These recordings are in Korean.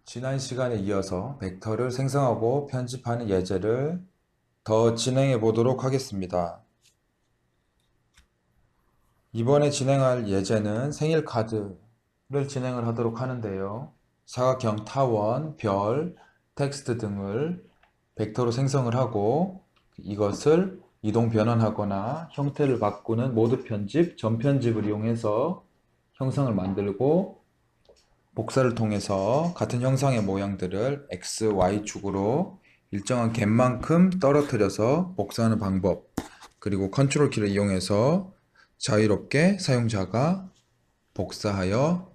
지난 시간에 이어서 벡터를 생성하고 편집하는 예제를 더 진행해 보도록 하겠습니다. 이번에 진행할 예제는 생일 카드를 진행을 하도록 하는데요. 사각형 타원, 별, 텍스트 등을 벡터로 생성을 하고 이것을 이동 변환하거나 형태를 바꾸는 모드 편집, 점 편집을 이용해서 형상을 만들고 복사를 통해서 같은 형상의 모양들을 X, Y축으로 일정한 갭만큼 떨어뜨려서 복사하는 방법, 그리고 컨트롤 키를 이용해서 자유롭게 사용자가 복사하여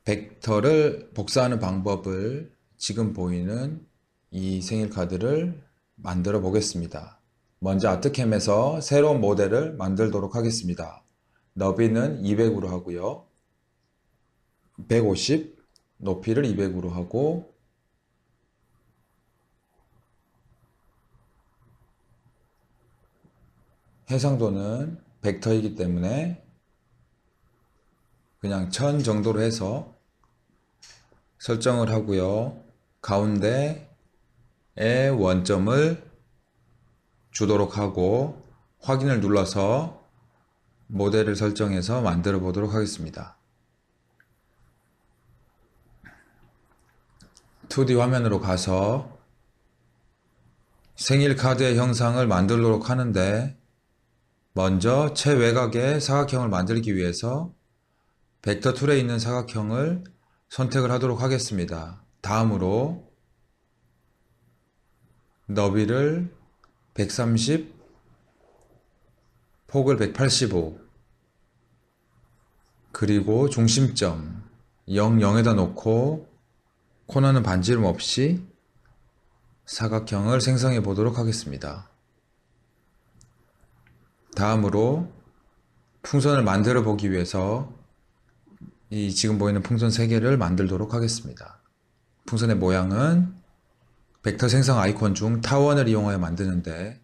벡터를 복사하는 방법을 지금 보이는 이 생일 카드를 만들어 보겠습니다. 먼저 아트캠에서 새로운 모델을 만들도록 하겠습니다. 너비는 200으로 하고요. 150, 높이를 200으로 하고 해상도는 벡터이기 때문에 그냥 1000 정도로 해서 설정을 하고요. 가운데에 원점을 주도록 하고 확인을 눌러서 모델을 설정해서 만들어 보도록 하겠습니다. 2D 화면으로 가서 생일 카드의 형상을 만들도록 하는데, 먼저 최외곽의 사각형을 만들기 위해서 벡터 툴에 있는 사각형을 선택을 하도록 하겠습니다. 다음으로 너비를 130, 폭을 185, 그리고 중심점 0, 0에다 놓고 코너는 반지름 없이 사각형을 생성해 보도록 하겠습니다. 다음으로 풍선을 만들어 보기 위해서 이 지금 보이는 풍선 3개를 만들도록 하겠습니다. 풍선의 모양은 벡터 생성 아이콘 중 타원을 이용하여 만드는데,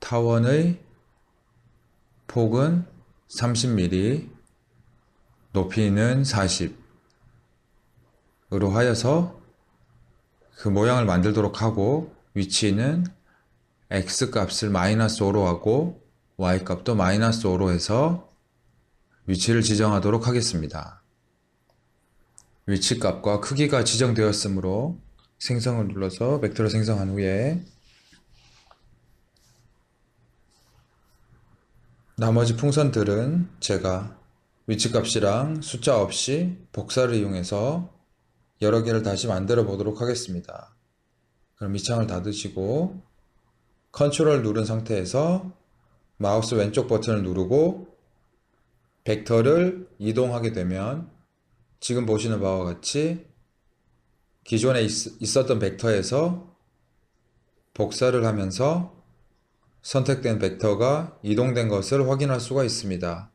타원의 폭은 30mm, 높이는 40으로 하여서 그 모양을 만들도록 하고, 위치는 x 값을 -5로 하고 y 값도 -5로 해서 위치를 지정하도록 하겠습니다. 위치 값과 크기가 지정되었으므로 생성을 눌러서 벡터를 생성한 후에 나머지 풍선들은 제가 위치 값이랑 숫자 없이 복사를 이용해서 여러 개를 다시 만들어 보도록 하겠습니다. 그럼 이 창을 닫으시고 컨트롤 누른 상태에서 마우스 왼쪽 버튼을 누르고 벡터를 이동하게 되면 지금 보시는 바와 같이 기존에 있었던 벡터에서 복사를 하면서 선택된 벡터가 이동된 것을 확인할 수가 있습니다.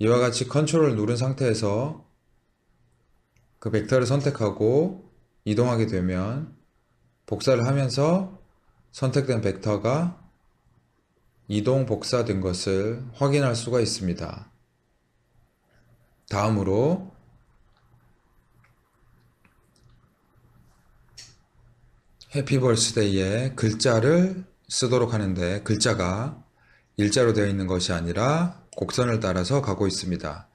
이와 같이 컨트롤을 누른 상태에서 그 벡터를 선택하고 이동하게 되면 복사를 하면서 선택된 벡터가 이동 복사된 것을 확인할 수가 있습니다. 다음으로 해피 벌스데이에 글자를 쓰도록 하는데, 글자가 일자로 되어 있는 것이 아니라 곡선을 따라서 가고 있습니다.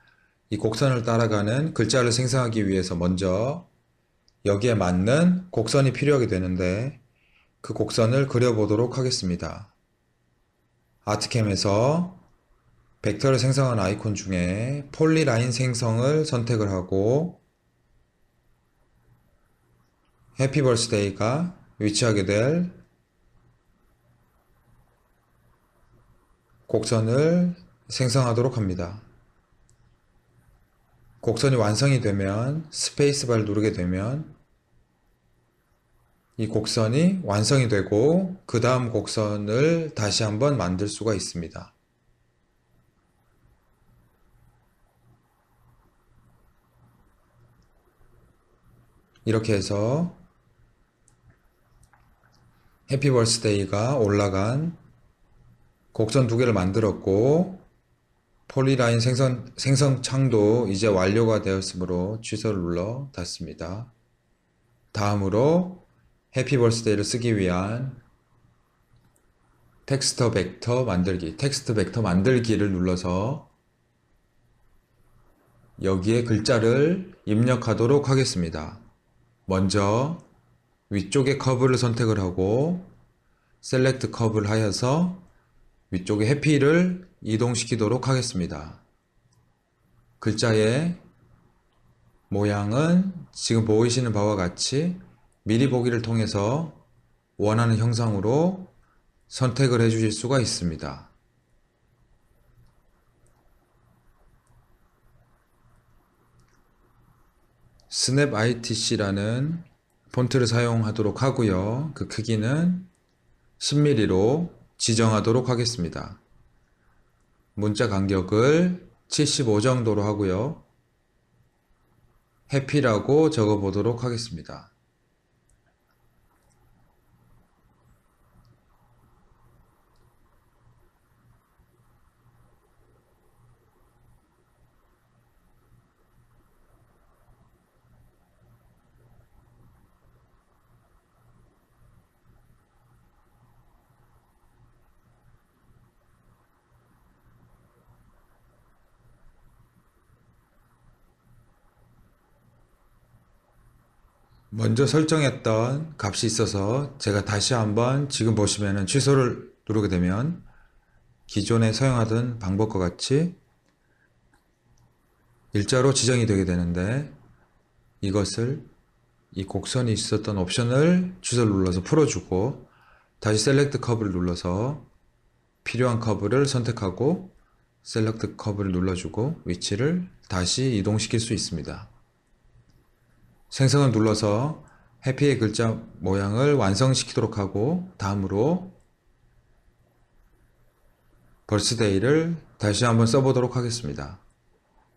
이 곡선을 따라가는 글자를 생성하기 위해서 먼저 여기에 맞는 곡선이 필요하게 되는데, 그 곡선을 그려보도록 하겠습니다. 아트캠에서 벡터를 생성한 아이콘 중에 폴리라인 생성을 선택을 하고 해피 벌스데이가 위치하게 될 곡선을 생성하도록 합니다. 곡선이 완성이 되면 스페이스바를 누르게 되면 이 곡선이 완성이 되고 그 다음 곡선을 다시 한번 만들 수가 있습니다. 이렇게 해서 해피 벌스데이가 올라간 곡선 2개를 만들었고, 폴리라인 생성 창도 이제 완료가 되었으므로 취소를 눌러 닫습니다. 다음으로 해피 벌스데이를 쓰기 위한 텍스트 벡터 만들기를 눌러서 여기에 글자를 입력하도록 하겠습니다. 먼저 위쪽에 커브를 선택을 하고 셀렉트 커브를 하여서 위쪽에 해피를 이동시키도록 하겠습니다. 글자의 모양은 지금 보이시는 바와 같이 미리 보기를 통해서 원하는 형상으로 선택을 해 주실 수가 있습니다. 스냅 ITC라는 폰트를 사용하도록 하고요. 그 크기는 10mm로 지정하도록 하겠습니다. 문자 간격을 75 정도로 하고요. 해피라고 적어 보도록 하겠습니다. 먼저 설정했던 값이 있어서 제가 다시 한번 지금 보시면은 취소를 누르게 되면 기존에 사용하던 방법과 같이 일자로 지정이 되게 되는데 이것을 이 곡선이 있었던 옵션을 취소를 눌러서 풀어주고 다시 셀렉트 커브를 눌러서 필요한 커브를 선택하고 셀렉트 커브를 눌러주고 위치를 다시 이동시킬 수 있습니다. 생성을 눌러서 해피의 글자 모양을 완성시키도록 하고 다음으로 벌스데이를 다시 한번 써보도록 하겠습니다.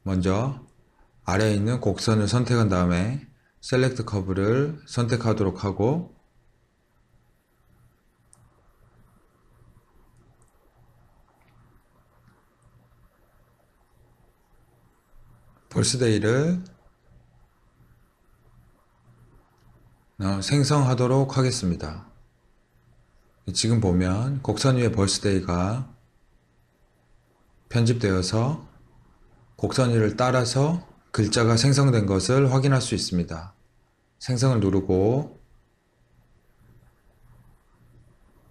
먼저 아래에 있는 곡선을 선택한 다음에 셀렉트 커브를 선택하도록 하고 벌스데이를 생성하도록 하겠습니다. 지금 보면 곡선 위에 벌스데이가 편집되어서 곡선 위를 따라서 글자가 생성된 것을 확인할 수 있습니다. 생성을 누르고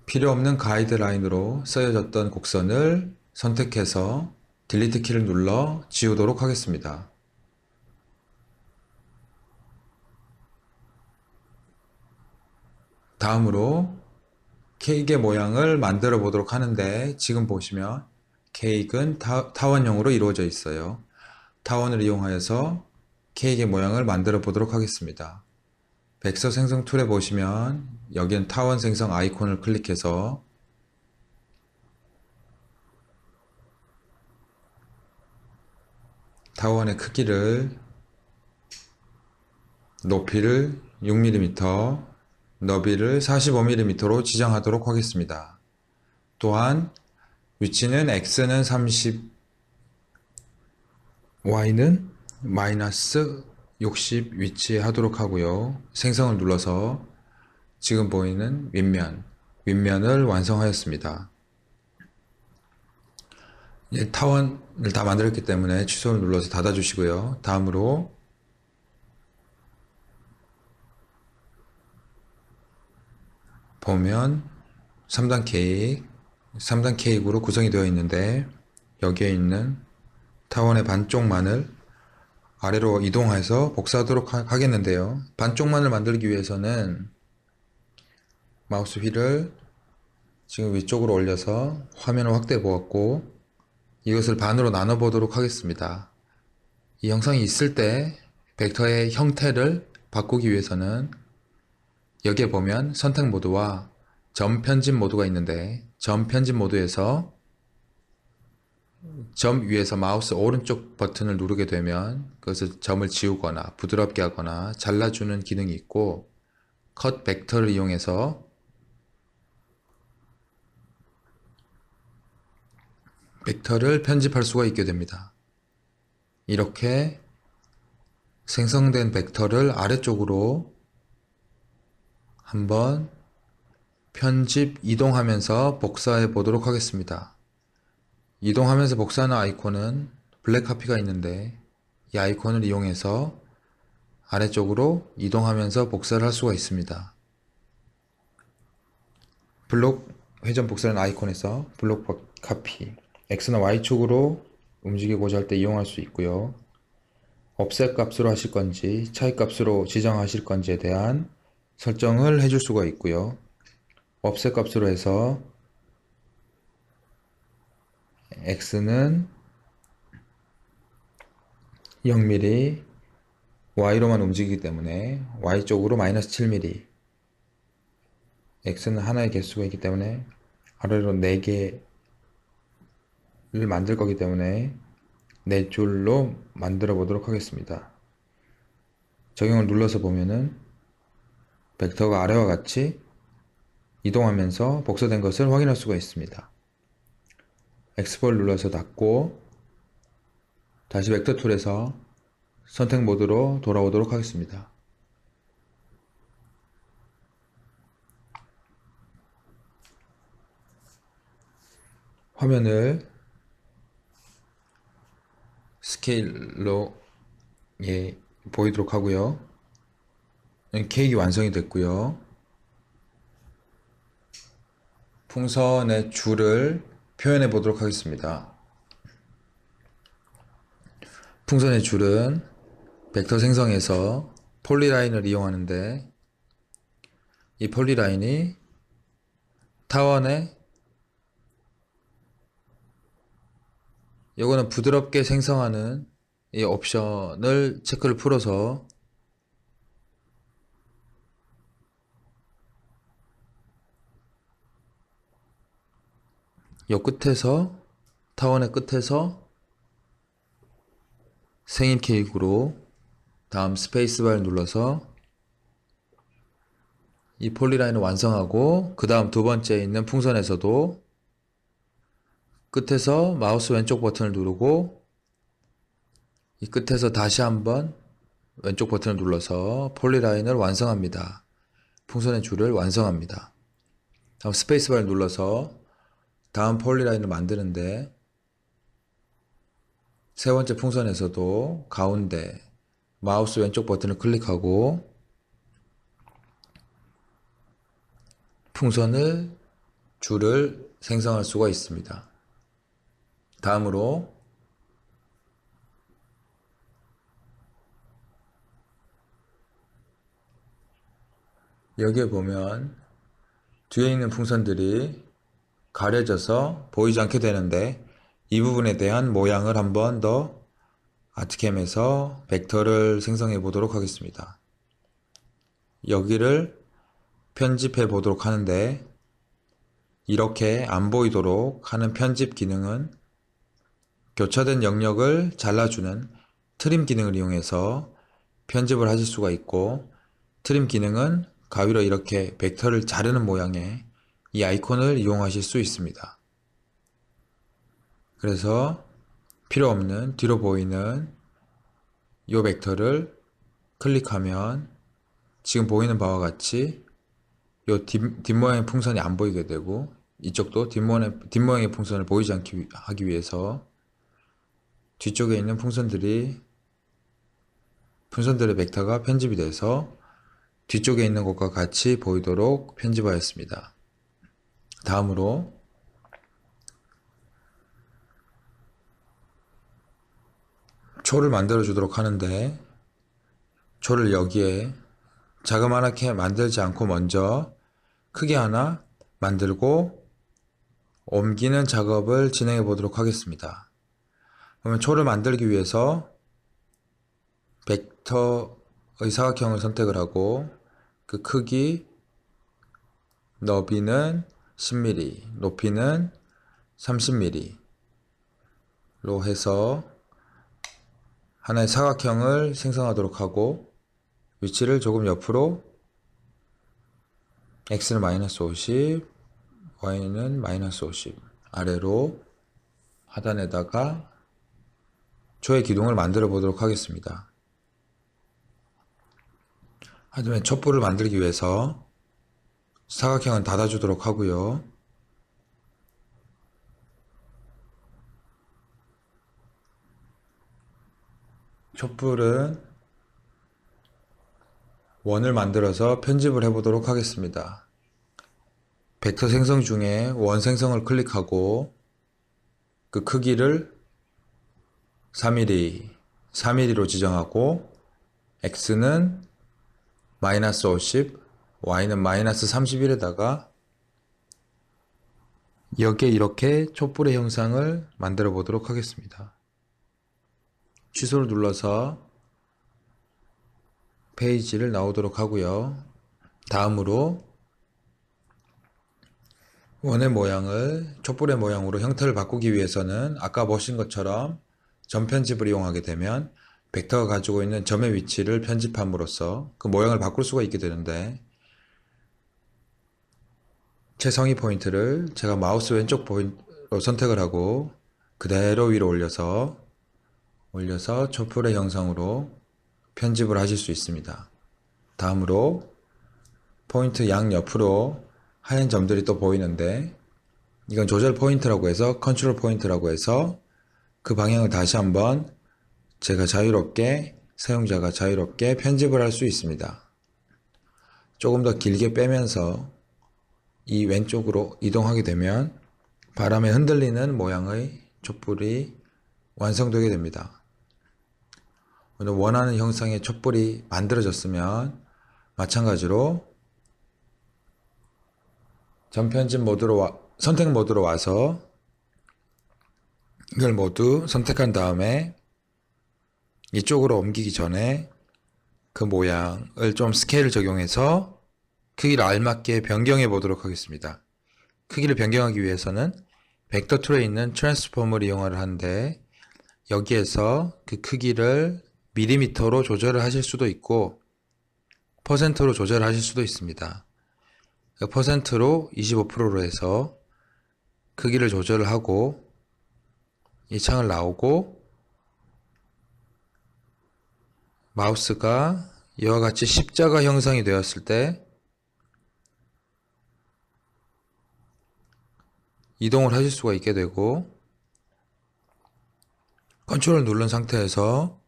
필요 없는 가이드라인으로 쓰여졌던 곡선을 선택해서 딜리트 키를 눌러 지우도록 하겠습니다. 다음으로 케이크의 모양을 만들어 보도록 하는데 지금 보시면 케이크는 타원형으로 이루어져 있어요. 타원을 이용하여서 케이크의 모양을 만들어 보도록 하겠습니다. 벡터 생성 툴에 보시면 여기는 타원 생성 아이콘을 클릭해서 타원의 크기를 높이를 6mm 너비를 45mm로 지정하도록 하겠습니다. 또한 위치는 X는 30, Y는 마이너스 60 위치하도록 하고요. 생성을 눌러서 지금 보이는 윗면을 완성하였습니다. 이제 타원을 다 만들었기 때문에 취소를 눌러서 닫아 주시고요. 다음으로 보면 3단 케이크로 구성이 되어 있는데 여기에 있는 타원의 반쪽만을 아래로 이동해서 복사하도록 하겠는데요. 반쪽만을 만들기 위해서는 마우스 휠을 지금 위쪽으로 올려서 화면을 확대해 보았고 이것을 반으로 나눠 보도록 하겠습니다. 이 형상이 있을 때 벡터의 형태를 바꾸기 위해서는 여기에 보면 선택 모드와 점 편집 모드가 있는데 점 편집 모드에서 점 위에서 마우스 오른쪽 버튼을 누르게 되면 그것을 점을 지우거나 부드럽게 하거나 잘라주는 기능이 있고 컷 벡터를 이용해서 벡터를 편집할 수가 있게 됩니다. 이렇게 생성된 벡터를 아래쪽으로 한번 편집, 이동하면서 복사해 보도록 하겠습니다. 이동하면서 복사하는 아이콘은 블랙 카피가 있는데 이 아이콘을 이용해서 아래쪽으로 이동하면서 복사를 할 수가 있습니다. 블록 회전 복사는 아이콘에서 블록 카피, X나 Y축으로 움직이고자 할 때 이용할 수 있고요. offset 값으로 하실 건지 차이 값으로 지정하실 건지에 대한 설정을 해줄 수가 있고요. offset 값으로 해서 X는 0mm, Y로만 움직이기 때문에 Y쪽으로 마이너스 7mm, X는 하나의 개수가 있기 때문에 아래로 4개를 만들 거기 때문에 4줄로 만들어 보도록 하겠습니다. 적용을 눌러서 보면은 벡터가 아래와 같이 이동하면서 복사된 것을 확인할 수가 있습니다. X볼 눌러서 닫고 다시 벡터 툴에서 선택 모드로 돌아오도록 하겠습니다. 화면을 스케일로 보이도록 하고요. 케이크 완성이 됐고요. 풍선의 줄을 표현해 보도록 하겠습니다. 풍선의 줄은 벡터 생성에서 폴리라인을 이용하는데 이 폴리라인이 타원의 이거는 부드럽게 생성하는 이 옵션을 체크를 풀어서 요 끝에서 타원의 끝에서 생인 케이크로 다음 스페이스바를 눌러서 이 폴리라인을 완성하고 그 다음 두 번째에 있는 풍선에서도 끝에서 마우스 왼쪽 버튼을 누르고 이 끝에서 다시 한번 왼쪽 버튼을 눌러서 폴리라인을 완성합니다. 풍선의 줄을 완성합니다. 다음 스페이스바를 눌러서 다음 폴리라인을 만드는데 세 번째 풍선에서도 가운데 마우스 왼쪽 버튼을 클릭하고 풍선을 줄을 생성할 수가 있습니다. 다음으로 여기에 보면 뒤에 있는 풍선들이 가려져서 보이지 않게 되는데 이 부분에 대한 모양을 한번 더 아트캠에서 벡터를 생성해 보도록 하겠습니다. 여기를 편집해 보도록 하는데 이렇게 안 보이도록 하는 편집 기능은 교차된 영역을 잘라주는 트림 기능을 이용해서 편집을 하실 수가 있고 트림 기능은 가위로 이렇게 벡터를 자르는 모양의 이 아이콘을 이용하실 수 있습니다. 그래서 필요 없는 뒤로 보이는 이 벡터를 클릭하면 지금 보이는 바와 같이 이 뒷모양의 풍선이 안 보이게 되고 이쪽도 뒷모양의 풍선을 보이지 않게 하기 위해서 뒤쪽에 있는 풍선들의 벡터가 편집이 돼서 뒤쪽에 있는 것과 같이 보이도록 편집하였습니다. 다음으로 초를 만들어 주도록 하는데 초를 여기에 자그마하게 만들지 않고 먼저 크게 하나 만들고 옮기는 작업을 진행해 보도록 하겠습니다. 그러면 초를 만들기 위해서 벡터의 사각형을 선택을 하고 그 크기, 너비는 10mm, 높이는 30mm로 해서 하나의 사각형을 생성하도록 하고 위치를 조금 옆으로 x는 마이너스 50, y는 마이너스 50 아래로 하단에다가 초의 기둥을 만들어 보도록 하겠습니다. 하지만 촛불을 만들기 위해서 사각형은 닫아주도록 하고요. 촛불은 원을 만들어서 편집을 해보도록 하겠습니다. 벡터 생성 중에 원 생성을 클릭하고 그 크기를 3mm, 3mm로 지정하고 x는 마이너스 50, y는 마이너스 31에다가 여기에 이렇게 촛불의 형상을 만들어 보도록 하겠습니다. 취소를 눌러서 페이지를 나오도록 하고요. 다음으로 원의 모양을 촛불의 모양으로 형태를 바꾸기 위해서는 아까 보신 것처럼 점 편집을 이용하게 되면 벡터가 가지고 있는 점의 위치를 편집함으로써 그 모양을 바꿀 수가 있게 되는데, 최상위 포인트를 제가 마우스 왼쪽 포인트로 선택을 하고 그대로 위로 올려서 촛불의 형상으로 편집을 하실 수 있습니다. 다음으로 포인트 양옆으로 하얀 점들이 또 보이는데, 이건 조절 포인트라고 해서 컨트롤 포인트라고 해서 그 방향을 다시 한번 사용자가 자유롭게 편집을 할 수 있습니다. 조금 더 길게 빼면서 이 왼쪽으로 이동하게 되면 바람에 흔들리는 모양의 촛불이 완성되게 됩니다. 오늘 원하는 형상의 촛불이 만들어졌으면 마찬가지로 전편집 선택 모드로 와서 이걸 모두 선택한 다음에 이쪽으로 옮기기 전에 그 모양을 좀 스케일을 적용해서 크기를 알맞게 변경해 보도록 하겠습니다. 크기를 변경하기 위해서는 벡터 툴에 있는 트랜스폼을 이용을 하는데, 여기에서 그 크기를 밀리미터로 조절을 하실 수도 있고 퍼센트로 조절하실 수도 있습니다. 퍼센트로 25%로 해서 크기를 조절을 하고 이 창을 나오고 마우스가 이와 같이 십자가 형상이 되었을 때 이동을 하실 수가 있게 되고, 컨트롤을 누른 상태에서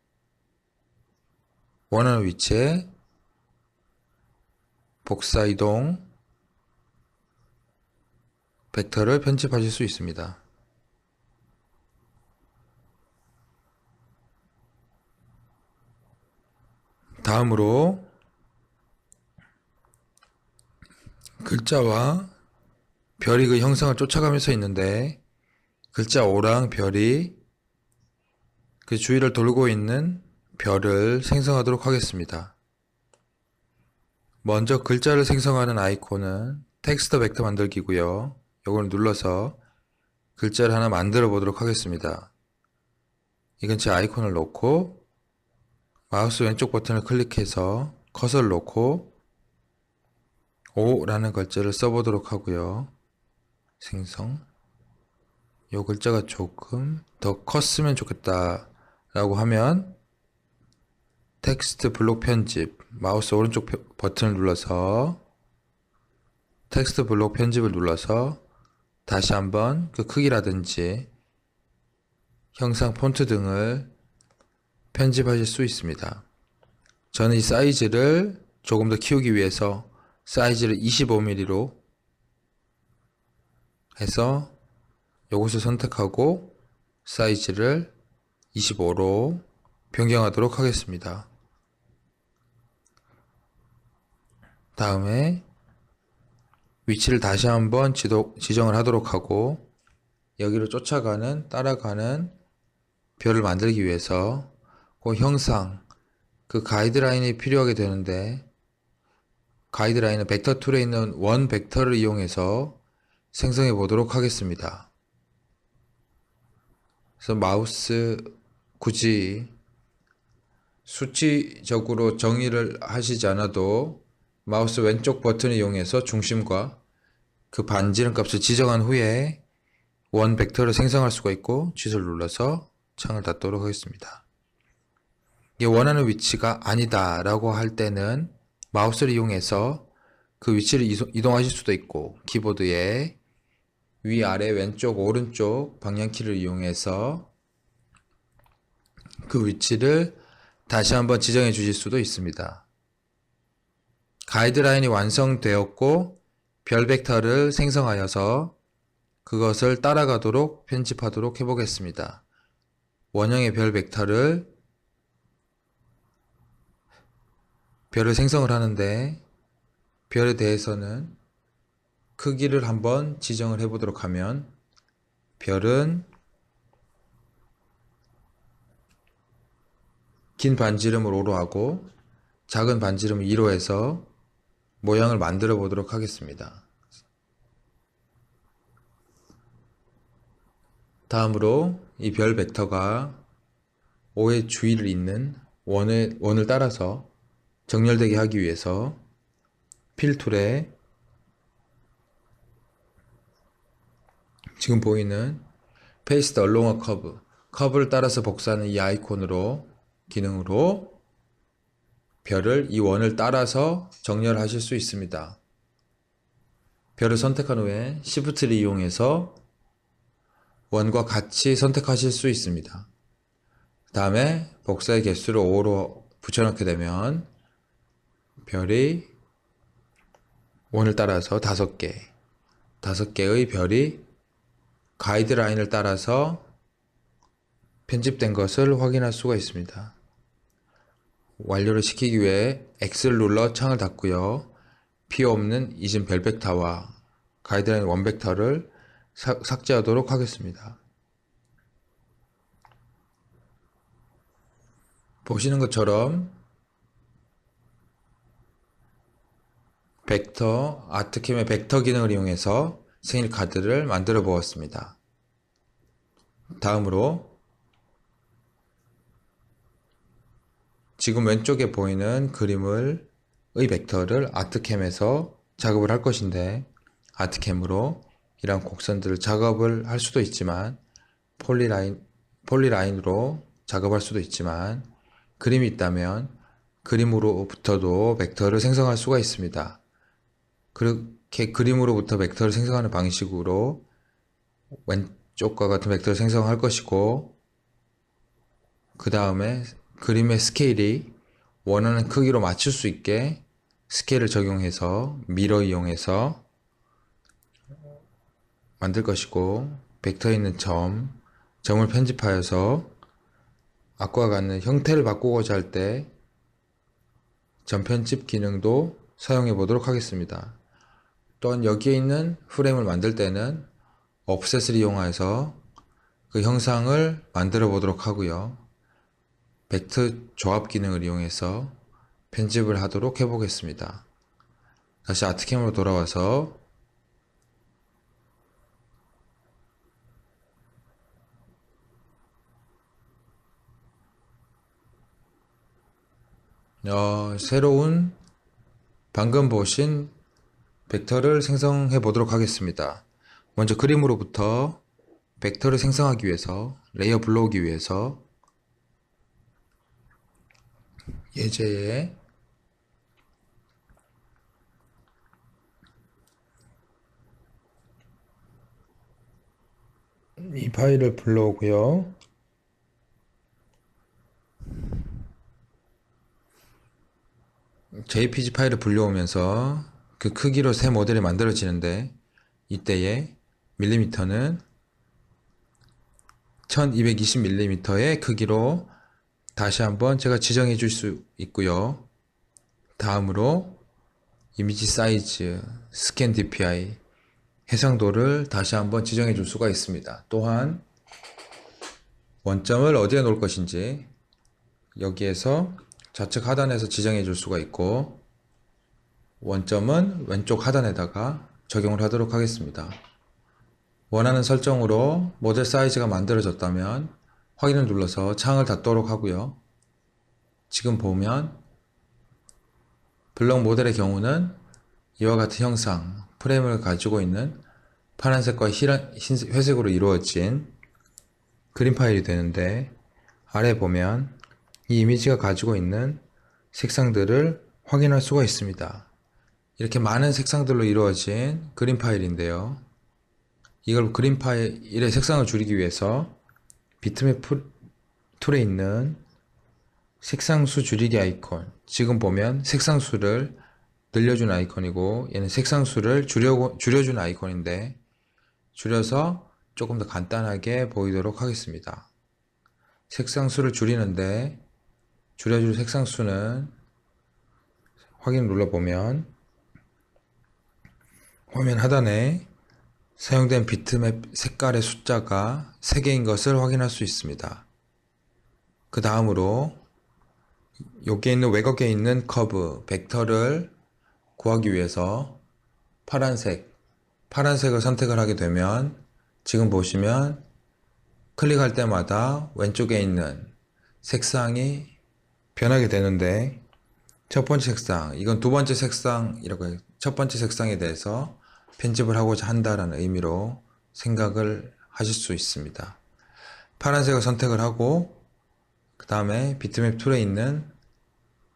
원하는 위치에 복사 이동 벡터를 편집하실 수 있습니다. 다음으로 글자와 별이 그 형상을 쫓아가면서 있는데, 글자 O랑 별이 그 주위를 돌고 있는 별을 생성하도록 하겠습니다. 먼저 글자를 생성하는 아이콘은 텍스트 벡터 만들기고요. 이걸 눌러서 글자를 하나 만들어 보도록 하겠습니다. 이 근처에 아이콘을 놓고 마우스 왼쪽 버튼을 클릭해서 커서를 놓고 O라는 글자를 써보도록 하고요. 생성. 이 글자가 조금 더 컸으면 좋겠다 라고 하면 텍스트 블록 편집, 마우스 오른쪽 버튼을 눌러서 텍스트 블록 편집을 눌러서 다시 한번 그 크기라든지 형상 폰트 등을 편집하실 수 있습니다. 저는 이 사이즈를 조금 더 키우기 위해서 사이즈를 25mm로 해서 이것을 선택하고 사이즈를 25로 변경하도록 하겠습니다. 다음에 위치를 다시 한번 지정을 하도록 하고, 여기로 따라가는 별을 만들기 위해서 그 형상, 그 가이드라인이 필요하게 되는데, 가이드라인은 벡터 툴에 있는 원 벡터를 이용해서 생성해 보도록 하겠습니다. 그래서 마우스 굳이 수치적으로 정의를 하시지 않아도 마우스 왼쪽 버튼을 이용해서 중심과 그 반지름 값을 지정한 후에 원 벡터를 생성할 수가 있고 취소를 눌러서 창을 닫도록 하겠습니다. 이게 원하는 위치가 아니다 라고 할 때는 마우스를 이용해서 그 위치를 이동하실 수도 있고 키보드에 위아래 왼쪽 오른쪽 방향키를 이용해서 그 위치를 다시 한번 지정해 주실 수도 있습니다. 가이드라인이 완성되었고 별 벡터를 생성하여서 그것을 따라가도록 편집하도록 해보겠습니다. 원형의 별 벡터를 별을 생성을 하는데 별에 대해서는 크기를 한번 지정을 해보도록 하면 별은 긴 반지름을 5로 하고 작은 반지름을 2로 해서 모양을 만들어 보도록 하겠습니다. 다음으로 이 별 벡터가 5의 주위를 잇는 원을 따라서 정렬되게 하기 위해서 필 툴에 지금 보이는 Paste along a curve, 커브를 따라서 복사하는 이 아이콘으로 기능으로 별을 이 원을 따라서 정렬하실 수 있습니다. 별을 선택한 후에 Shift를 이용해서 원과 같이 선택하실 수 있습니다. 다음에 복사의 개수를 5로 붙여넣게 되면 별이 원을 따라서 5개의 별이 가이드라인을 따라서 편집된 것을 확인할 수가 있습니다. 완료를 시키기 위해 X를 눌러 창을 닫고요. 필요 없는 이전 별 벡터와 가이드라인 원 벡터를 삭제하도록 하겠습니다. 보시는 것처럼 벡터, 아트캠의 벡터 기능을 이용해서 생일 카드를 만들어 보았습니다. 다음으로 지금 왼쪽에 보이는 그림의 벡터를 아트캠에서 작업을 할 것인데 아트캠으로 이런 곡선들을 작업을 할 수도 있지만 폴리라인으로 작업할 수도 있지만 그림이 있다면 그림으로부터도 벡터를 생성할 수가 있습니다. 그렇게 그림으로부터 벡터를 생성하는 방식으로 왼쪽과 같은 벡터를 생성할 것이고 그 다음에 그림의 스케일이 원하는 크기로 맞출 수 있게 스케일을 적용해서 미러 이용해서 만들 것이고 벡터에 있는 점을 편집하여서 아까와 같은 형태를 바꾸고자 할 때 점 편집 기능도 사용해 보도록 하겠습니다. 또한 여기에 있는 프레임을 만들 때는 offset을 이용해서 그 형상을 만들어 보도록 하고요. 벡터 조합 기능을 이용해서 편집을 하도록 해보겠습니다. 다시 아트캠으로 돌아와서 새로운 방금 보신 벡터를 생성해 보도록 하겠습니다. 먼저 그림으로부터 벡터를 생성하기 위해서 레이어 불러오기 위해서 예제에 이 파일을 불러오고요. JPG 파일을 불려오면서 그 크기로 새 모델이 만들어지는데 이때에 밀리미터는 1220mm의 크기로 다시 한번 제가 지정해 줄 수 있고요. 다음으로 이미지 사이즈, 스캔 DPI, 해상도를 다시 한번 지정해 줄 수가 있습니다. 또한 원점을 어디에 놓을 것인지 여기에서 좌측 하단에서 지정해 줄 수가 있고 원점은 왼쪽 하단에다가 적용을 하도록 하겠습니다. 원하는 설정으로 모델 사이즈가 만들어졌다면 확인을 눌러서 창을 닫도록 하고요. 지금 보면 블럭 모델의 경우는 이와 같은 형상, 프레임을 가지고 있는 파란색과 회색으로 이루어진 그림 파일이 되는데, 아래 보면 이 이미지가 가지고 있는 색상들을 확인할 수가 있습니다. 이렇게 많은 색상들로 이루어진 그림 파일인데요. 이걸 그림 파일의 색상을 줄이기 위해서 비트맵 툴에 있는 색상수 줄이기 아이콘, 지금 보면 색상수를 늘려준 아이콘이고 얘는 색상수를 줄여준 아이콘인데, 줄여서 조금 더 간단하게 보이도록 하겠습니다. 색상수를 줄이는데 줄여줄 색상수는 확인 눌러보면 화면 하단에 사용된 비트맵 색깔의 숫자가 3개인 것을 확인할 수 있습니다. 그 다음으로 여기에 있는 외곽에 있는 커브, 벡터를 구하기 위해서 파란색을 선택을 하게 되면 지금 보시면 클릭할 때마다 왼쪽에 있는 색상이 변하게 되는데, 첫 번째 색상, 이건 두 번째 색상이라고 해요. 첫 번째 색상에 대해서 편집을 하고자 한다는 의미로 생각을 하실 수 있습니다. 파란색을 선택을 하고 그 다음에 비트맵 툴에 있는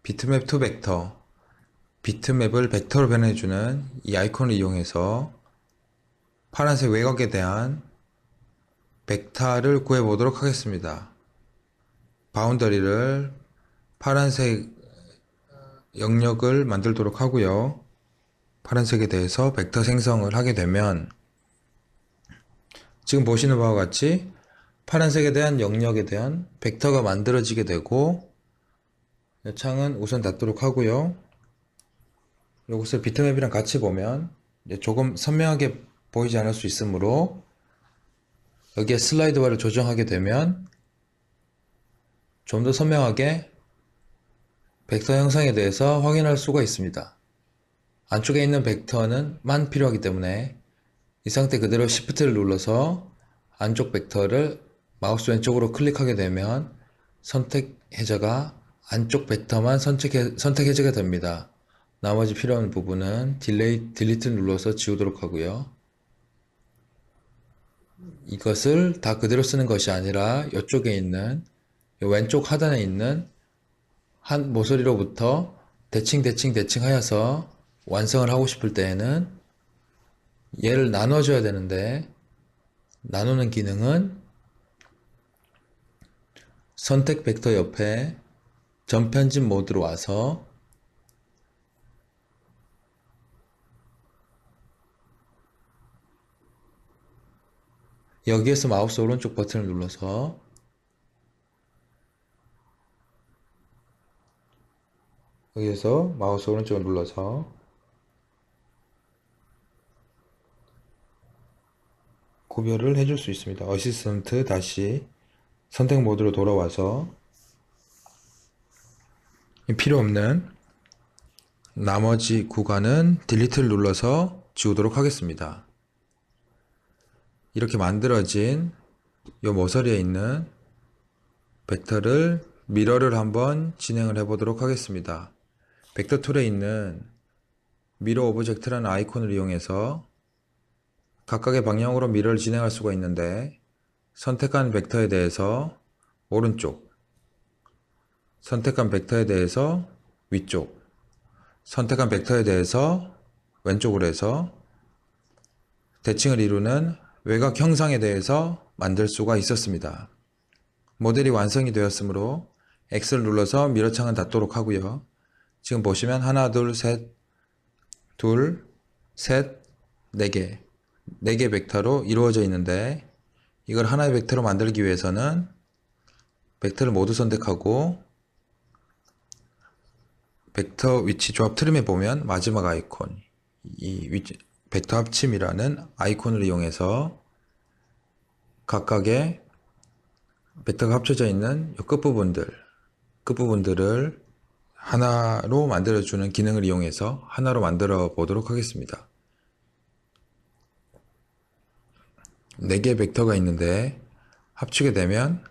비트맵 투 벡터, 비트맵을 벡터로 변해주는 이 아이콘을 이용해서 파란색 외곽에 대한 벡터를 구해보도록 하겠습니다. 바운더리를 파란색 영역을 만들도록 하고요. 파란색에 대해서 벡터 생성을 하게 되면 지금 보시는 바와 같이 파란색에 대한 영역에 대한 벡터가 만들어지게 되고, 이 창은 우선 닫도록 하고요. 이것을 비트맵이랑 같이 보면 조금 선명하게 보이지 않을 수 있으므로 여기에 슬라이드 바를 조정하게 되면 좀 더 선명하게 벡터 형상에 대해서 확인할 수가 있습니다. 안쪽에 있는 벡터는만 필요하기 때문에 이 상태 그대로 Shift를 눌러서 안쪽 벡터를 마우스 왼쪽으로 클릭하게 되면 선택 해제가 안쪽 벡터만 선택 해제가 됩니다. 나머지 필요한 부분은 딜리트를 눌러서 지우도록 하고요. 이것을 다 그대로 쓰는 것이 아니라 이쪽에 있는 왼쪽 하단에 있는 한 모서리로부터 대칭 하여서 완성을 하고 싶을 때에는 얘를 나눠줘야 되는데, 나누는 기능은 선택 벡터 옆에 전편집 모드로 와서 여기에서 마우스 오른쪽 버튼을 눌러서 여기에서 마우스 오른쪽을 눌러서 구별을 해줄 수 있습니다. 어시스턴트 다시 선택 모드로 돌아와서 필요 없는 나머지 구간은 딜리트를 눌러서 지우도록 하겠습니다. 이렇게 만들어진 이 모서리에 있는 벡터를 미러를 한번 진행을 해 보도록 하겠습니다. 벡터 툴에 있는 미러 오브젝트라는 아이콘을 이용해서 각각의 방향으로 미러를 진행할 수가 있는데, 선택한 벡터에 대해서 오른쪽, 선택한 벡터에 대해서 위쪽, 선택한 벡터에 대해서 왼쪽으로 해서 대칭을 이루는 외곽 형상에 대해서 만들 수가 있었습니다. 모델이 완성이 되었으므로 X를 눌러서 미러 창은 닫도록 하고요. 지금 보시면 하나, 둘, 셋, 4개 벡터로 이루어져 있는데, 이걸 하나의 벡터로 만들기 위해서는 벡터를 모두 선택하고 벡터 위치 조합 트림에 보면 마지막 아이콘, 이 벡터 합침이라는 아이콘을 이용해서 각각의 벡터가 합쳐져 있는 이 끝부분들을 하나로 만들어주는 기능을 이용해서 하나로 만들어 보도록 하겠습니다. 4개의 벡터가 있는데 합치게 되면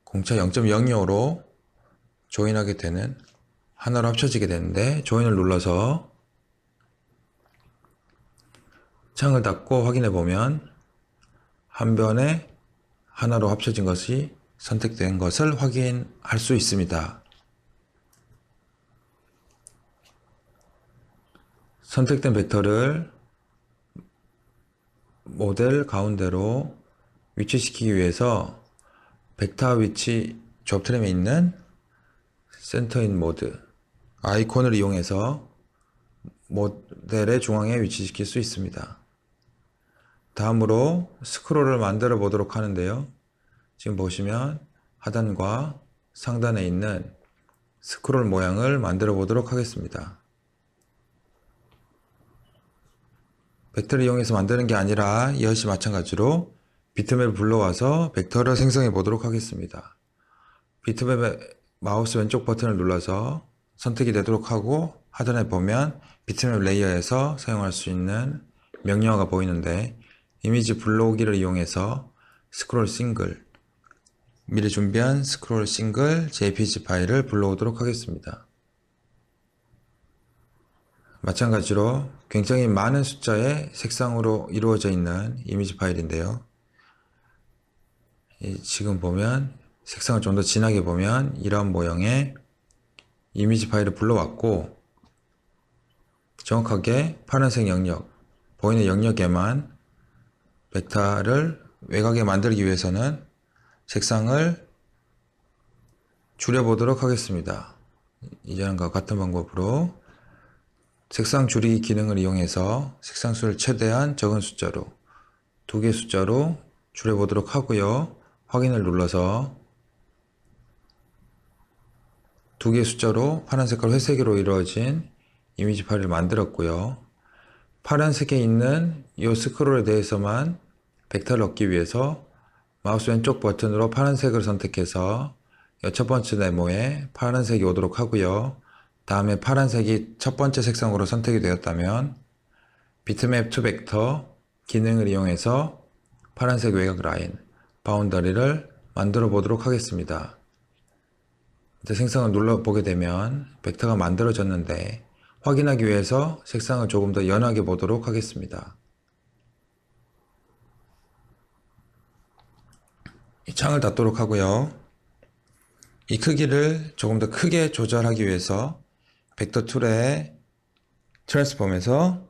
공차 0.025로 조인하게 되는, 하나로 합쳐지게 되는데, 조인을 눌러서 창을 닫고 확인해 보면 한 변에 하나로 합쳐진 것이 선택된 것을 확인할 수 있습니다. 선택된 벡터를 모델 가운데로 위치시키기 위해서 벡터 위치 조합 트림에 있는 센터인 모드 아이콘을 이용해서 모델의 중앙에 위치시킬 수 있습니다. 다음으로 스크롤을 만들어 보도록 하는데요. 지금 보시면 하단과 상단에 있는 스크롤 모양을 만들어 보도록 하겠습니다. 벡터를 이용해서 만드는 게 아니라 이것이 마찬가지로 비트맵을 불러와서 벡터를 생성해 보도록 하겠습니다. 비트맵의 마우스 왼쪽 버튼을 눌러서 선택이 되도록 하고 하단에 보면 비트맵 레이어에서 사용할 수 있는 명령어가 보이는데 이미지 불러오기를 이용해서 스크롤 싱글 미리 준비한 스크롤 싱글 jpg 파일을 불러오도록 하겠습니다. 마찬가지로 굉장히 많은 숫자의 색상으로 이루어져 있는 이미지 파일인데요. 지금 보면 색상을 좀 더 진하게 보면 이러한 모형의 이미지 파일을 불러왔고 정확하게 파란색 영역, 보이는 영역에만 벡터를 외곽에 만들기 위해서는 색상을 줄여보도록 하겠습니다. 이전과 같은 방법으로 색상 줄이기 기능을 이용해서 색상 수를 최대한 적은 숫자로 2개의 숫자로 줄여보도록 하고요. 확인을 눌러서 2개의 숫자로 파란색과 회색으로 이루어진 이미지 파일을 만들었고요. 파란색에 있는 이 스크롤에 대해서만 벡터를 얻기 위해서 마우스 왼쪽 버튼으로 파란색을 선택해서 첫 번째 네모에 파란색이 오도록 하고요. 다음에 파란색이 첫 번째 색상으로 선택이 되었다면 비트맵 투 벡터 기능을 이용해서 파란색 외곽 라인, 바운더리를 만들어 보도록 하겠습니다. 이제 생성을 눌러보게 되면 벡터가 만들어졌는데 확인하기 위해서 색상을 조금 더 연하게 보도록 하겠습니다. 이 창을 닫도록 하고요. 이 크기를 조금 더 크게 조절하기 위해서 벡터 툴의 트랜스폼에서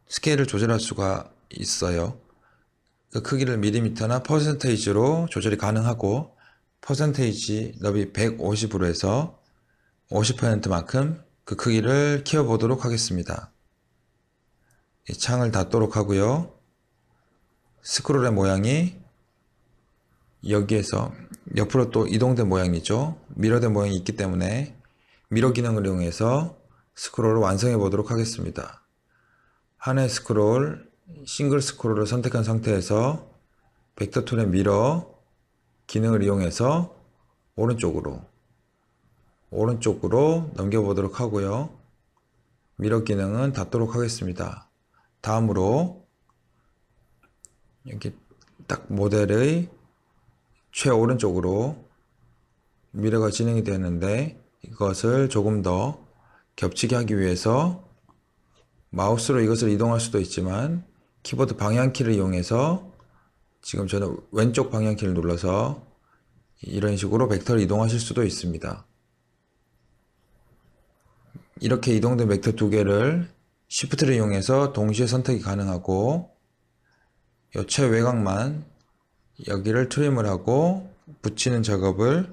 스케일을 조절할 수가 있어요. 그 크기를 밀리미터나 퍼센테이지로 조절이 가능하고 퍼센테이지 너비 150으로 해서 50%만큼 그 크기를 키워보도록 하겠습니다. 이 창을 닫도록 하고요. 스크롤의 모양이 여기에서 옆으로 또 이동된 모양이죠. 미러된 모양이 있기 때문에 미러 기능을 이용해서 스크롤을 완성해 보도록 하겠습니다. 하나의 스크롤, 싱글 스크롤을 선택한 상태에서 벡터 툴의 미러 기능을 이용해서 오른쪽으로 넘겨보도록 하고요. 미러 기능은 닫도록 하겠습니다. 다음으로 여기 딱 모델의 최오른쪽으로 미러가 진행이 되었는데 이것을 조금 더 겹치게 하기 위해서 마우스로 이것을 이동할 수도 있지만 키보드 방향키를 이용해서 지금 저는 왼쪽 방향키를 눌러서 이런 식으로 벡터를 이동하실 수도 있습니다. 이렇게 이동된 벡터 2개를 Shift를 이용해서 동시에 선택이 가능하고 이 최외곽만 여기를 트림을 하고 붙이는 작업을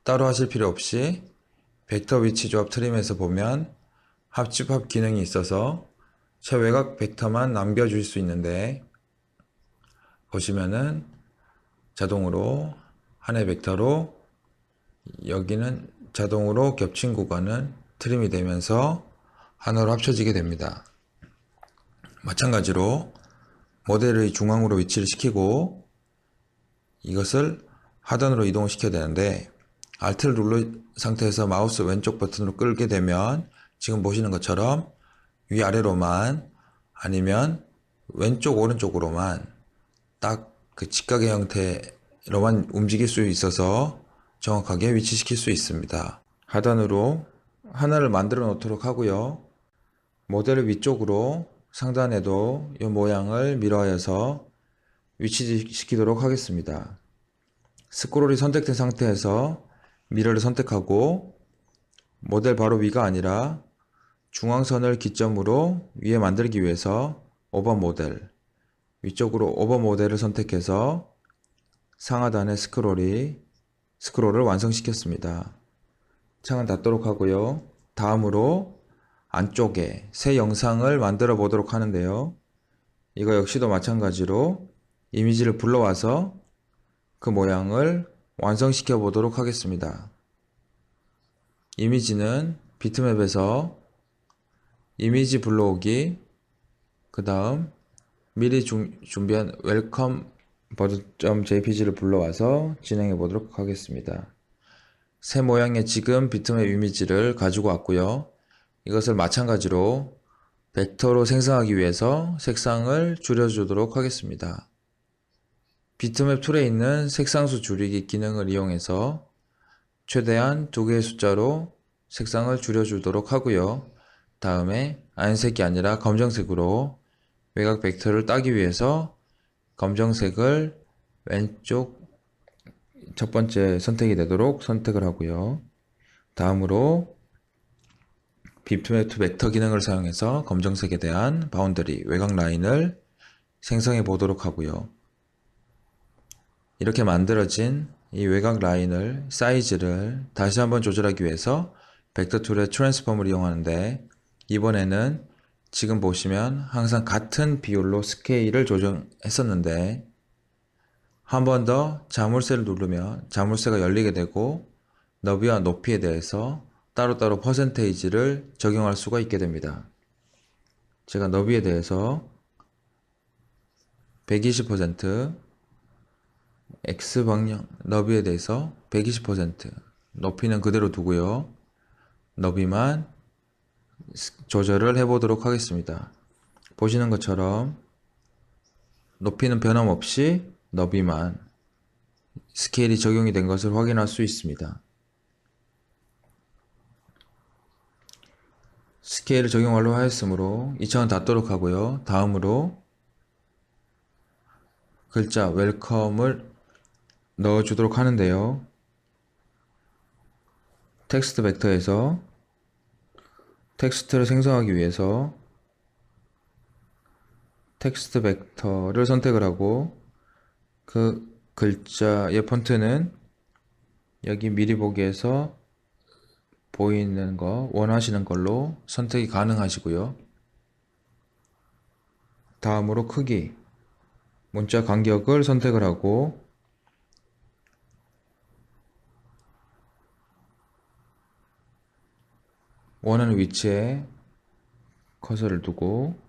따로 하실 필요 없이 벡터 위치 조합 트림에서 보면 합집합 기능이 있어서 최외곽 벡터만 남겨줄 수 있는데 보시면은 자동으로 하나의 벡터로 여기는 자동으로 겹친 구간은 트림이 되면서 하나로 합쳐지게 됩니다. 마찬가지로 모델의 중앙으로 위치를 시키고 이것을 하단으로 이동을 시켜야 되는데 Alt를 눌러 상태에서 마우스 왼쪽 버튼으로 끌게 되면 지금 보시는 것처럼 위아래로만 아니면 왼쪽 오른쪽으로만 딱 그 직각의 형태로만 움직일 수 있어서 정확하게 위치시킬 수 있습니다. 하단으로 하나를 만들어 놓도록 하고요. 모델을 위쪽으로 상단에도 이 모양을 미러하여서 위치시키도록 하겠습니다. 스크롤이 선택된 상태에서 미러를 선택하고 모델 바로 위가 아니라 중앙선을 기점으로 위에 만들기 위해서 오버 모델, 위쪽으로 오버 모델을 선택해서 상하단의 스크롤을 완성시켰습니다. 창은 닫도록 하고요. 다음으로 안쪽에 새 영상을 만들어 보도록 하는데요. 이거 역시도 마찬가지로 이미지를 불러와서 그 모양을 완성시켜 보도록 하겠습니다. 이미지는 비트맵에서 이미지 불러오기, 그 다음 미리 준비한 welcome.jpg를 불러와서 진행해 보도록 하겠습니다. 새 모양의 지금 비트맵 이미지를 가지고 왔고요. 이것을 마찬가지로 벡터로 생성하기 위해서 색상을 줄여주도록 하겠습니다. 비트맵 툴에 있는 색상수 줄이기 기능을 이용해서 최대한 2개의 숫자로 색상을 줄여주도록 하고요. 다음에 안색이 아니라 검정색으로 외곽 벡터를 따기 위해서 검정색을 왼쪽 첫 번째 선택이 되도록 선택을 하고요. 다음으로 비트맵 투 벡터 기능을 사용해서 검정색에 대한 바운더리, 외곽 라인을 생성해 보도록 하고요. 이렇게 만들어진 이 외곽 라인을, 사이즈를 다시 한번 조절하기 위해서 벡터 툴의 트랜스폼을 이용하는데, 이번에는 지금 보시면 항상 같은 비율로 스케일을 조정했었는데 한 번 더 자물쇠를 누르면 자물쇠가 열리게 되고 너비와 높이에 대해서 따로따로 퍼센테이지를 적용할 수가 있게 됩니다. 제가 너비에 대해서 120%, X방향 너비에 대해서 120%, 높이는 그대로 두고요. 너비만 조절을 해보도록 하겠습니다. 보시는 것처럼 높이는 변함없이 너비만 스케일이 적용이 된 것을 확인할 수 있습니다. 스케일을 적용 완료하였으므로 이 창은 닫도록 하고요. 다음으로 글자 웰컴을 넣어주도록 하는데요. 텍스트 벡터에서 텍스트를 생성하기 위해서 텍스트 벡터를 선택을 하고 그 글자의 폰트는 여기 미리 보기에서 보이는 거 원하시는 걸로 선택이 가능하시고요. 다음으로 크기, 문자 간격을 선택을 하고 원하는 위치에 커서를 두고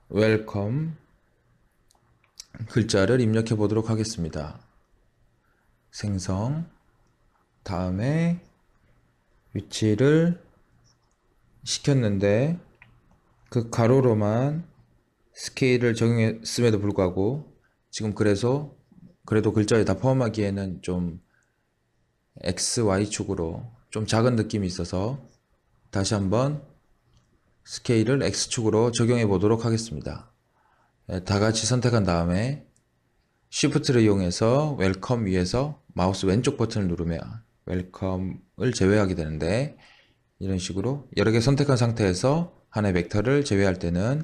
웰컴 글자를 입력해 보도록 하겠습니다. 생성, 다음에 위치를 시켰는데 그 가로로만 스케일을 적용했음에도 불구하고 지금 그래도 글자에 다 포함하기에는 좀 X, Y축으로 좀 작은 느낌이 있어서 다시 한번 스케일을 X축으로 적용해 보도록 하겠습니다. 다 같이 선택한 다음에 Shift를 이용해서 웰컴 위에서 마우스 왼쪽 버튼을 누르면 웰컴을 제외하게 되는데, 이런 식으로 여러 개 선택한 상태에서 하나의 벡터를 제외할 때는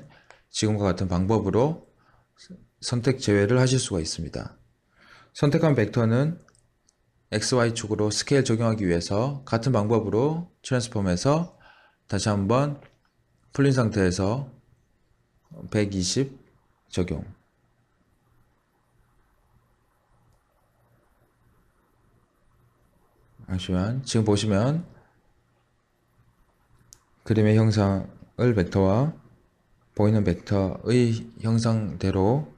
지금과 같은 방법으로 선택 제외를 하실 수가 있습니다. 선택한 벡터는 XY축으로 스케일 적용하기 위해서 같은 방법으로 트랜스폼해서 다시 한번 풀린 상태에서 120 적용. 잠시만, 지금 보시면 그림의 형상을 벡터와 보이는 벡터의 형상대로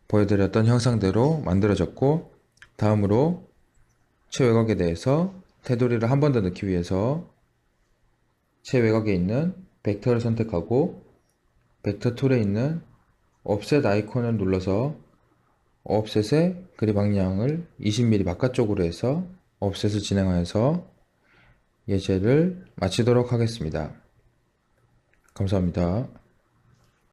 보여드렸던 형상대로 만들어졌고, 다음으로 최외곽에 대해서 테두리를 한 번 더 넣기 위해서 최외곽에 있는 벡터를 선택하고 벡터 툴에 있는 옵셋 아이콘을 눌러서 옵셋의 그립 방향을 20mm 바깥쪽으로 해서 옵셋을 진행하여서 예제를 마치도록 하겠습니다. 감사합니다.